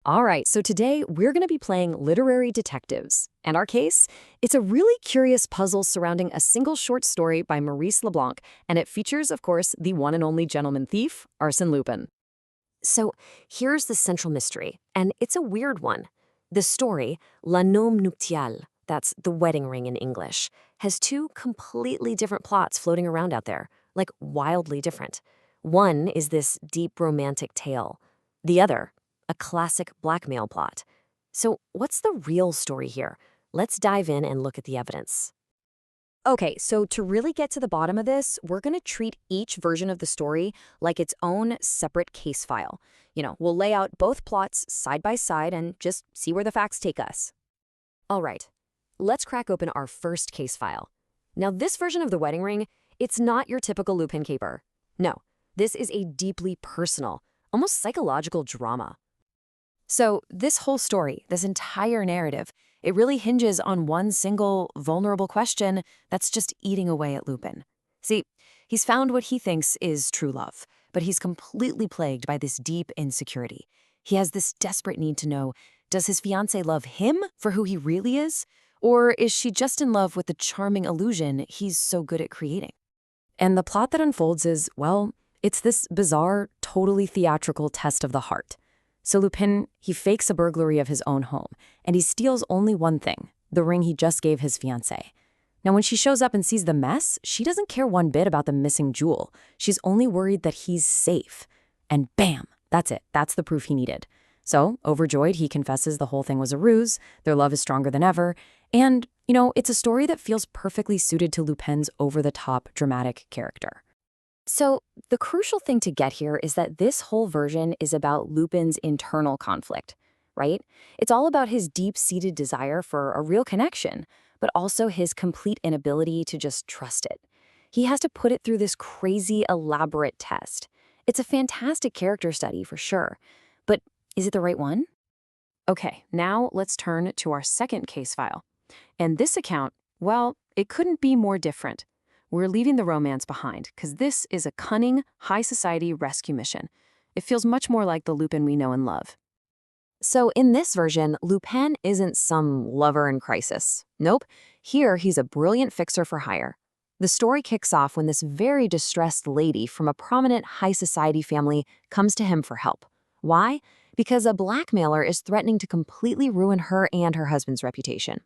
All right, so today we're going to be playing Literary Detectives. And our case? It's a really curious puzzle surrounding a single short story by Maurice Leblanc, and it features, of course, the one and only gentleman thief, Arsène Lupin. So here's the central mystery, and it's a weird one. The story, nuptial, that's the wedding ring in English, has two completely different plots floating around out there, like wildly different. One is this deep romantic tale. The other, a classic blackmail plot. So what's the real story here? Let's dive in and look at the evidence. Okay, so to really get to the bottom of this, we're going to treat each version of the story like its own separate case file. We'll lay out both plots side by side and just see where the facts take us. All right, let's crack open our first case file. Now, this version of the wedding ring, it's not your typical Lupin caper. No, this is a deeply personal, almost psychological drama. So this whole story, this entire narrative, it really hinges on one single, vulnerable question that's just eating away at Lupin. See, he's found what he thinks is true love, but he's completely plagued by this deep insecurity. He has this desperate need to know, does his fiancée love him for who he really is? Or is she just in love with the charming illusion he's so good at creating? And the plot that unfolds is, well, it's this bizarre, totally theatrical test of the heart. So Lupin, he fakes a burglary of his own home, and he steals only one thing, the ring he just gave his fiancée. Now, when she shows up and sees the mess, she doesn't care one bit about the missing jewel. She's only worried that he's safe. And bam, that's it. That's the proof he needed. So, overjoyed, he confesses the whole thing was a ruse, their love is stronger than ever, and, it's a story that feels perfectly suited to Lupin's over-the-top dramatic character. So the crucial thing to get here is that this whole version is about Lupin's internal conflict, right? It's all about his deep-seated desire for a real connection, but also his complete inability to just trust it. He has to put it through this crazy, elaborate test. It's a fantastic character study for sure, but is it the right one? Okay, now let's turn to our second case file. And this account, well, it couldn't be more different. We're leaving the romance behind, because this is a cunning, high society rescue mission. It feels much more like the Lupin we know and love. So in this version, Lupin isn't some lover in crisis. Nope, here he's a brilliant fixer for hire. The story kicks off when this very distressed lady from a prominent high society family comes to him for help. Why? Because a blackmailer is threatening to completely ruin her and her husband's reputation.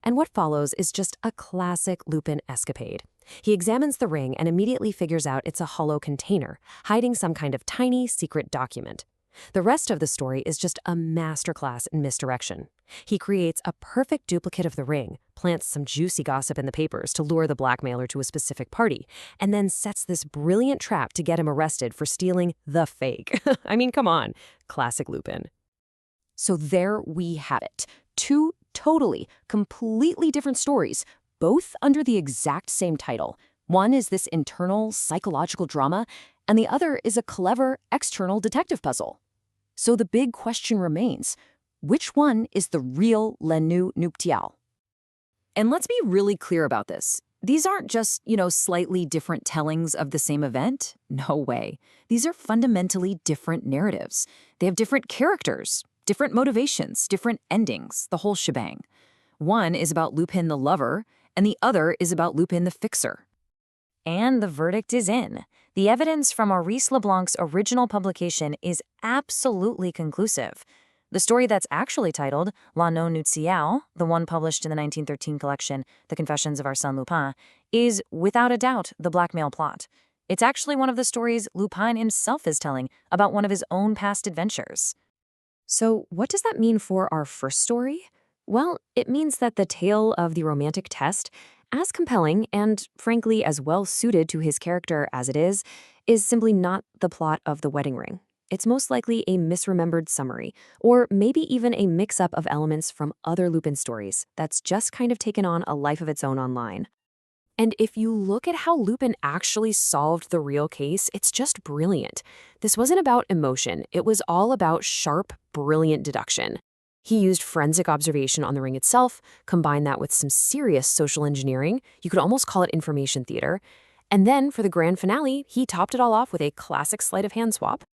And what follows is just a classic Lupin escapade. He examines the ring and immediately figures out it's a hollow container, hiding some kind of tiny secret document. The rest of the story is just a masterclass in misdirection. He creates a perfect duplicate of the ring, plants some juicy gossip in the papers to lure the blackmailer to a specific party, and then sets this brilliant trap to get him arrested for stealing the fake. I mean, come on. Classic Lupin. So there we have it. Two totally, completely different stories, both under the exact same title. One is this internal psychological drama, and the other is a clever external detective puzzle. So the big question remains, which one is the real nuptial? And let's be really clear about this. These aren't just, slightly different tellings of the same event. No way. These are fundamentally different narratives. They have different characters, different motivations, different endings, the whole shebang. One is about Lupin the lover, and the other is about Lupin the fixer. And the verdict is in. The evidence from Maurice Leblanc's original publication is absolutely conclusive. The story that's actually titled La Non Nuptiale, the one published in the 1913 collection, The Confessions of Arsène Lupin, is without a doubt the blackmail plot. It's actually one of the stories Lupin himself is telling about one of his own past adventures. So what does that mean for our first story? Well, it means that the tale of the romantic test, as compelling and, frankly, as well-suited to his character as it is simply not the plot of The Wedding Ring. It's most likely a misremembered summary, or maybe even a mix-up of elements from other Lupin stories that's just kind of taken on a life of its own online. And if you look at how Lupin actually solved the real case, it's just brilliant. This wasn't about emotion. It was all about sharp, brilliant deduction. He used forensic observation on the ring itself, combined that with some serious social engineering. You could almost call it information theater. And then for the grand finale, he topped it all off with a classic sleight of hand swap.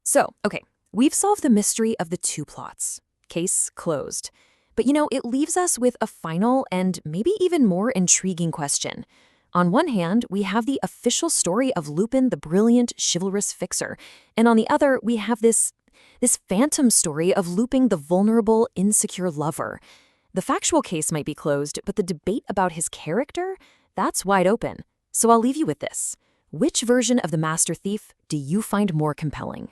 So, okay, We've solved the mystery of the two plots. Case closed. But it leaves us with a final and maybe even more intriguing question. On one hand, we have the official story of Lupin, the brilliant, chivalrous fixer. And on the other, we have this phantom story of Lupin, the vulnerable, insecure lover. The factual case might be closed, but the debate about his character, that's wide open. So I'll leave you with this. Which version of the master thief do you find more compelling?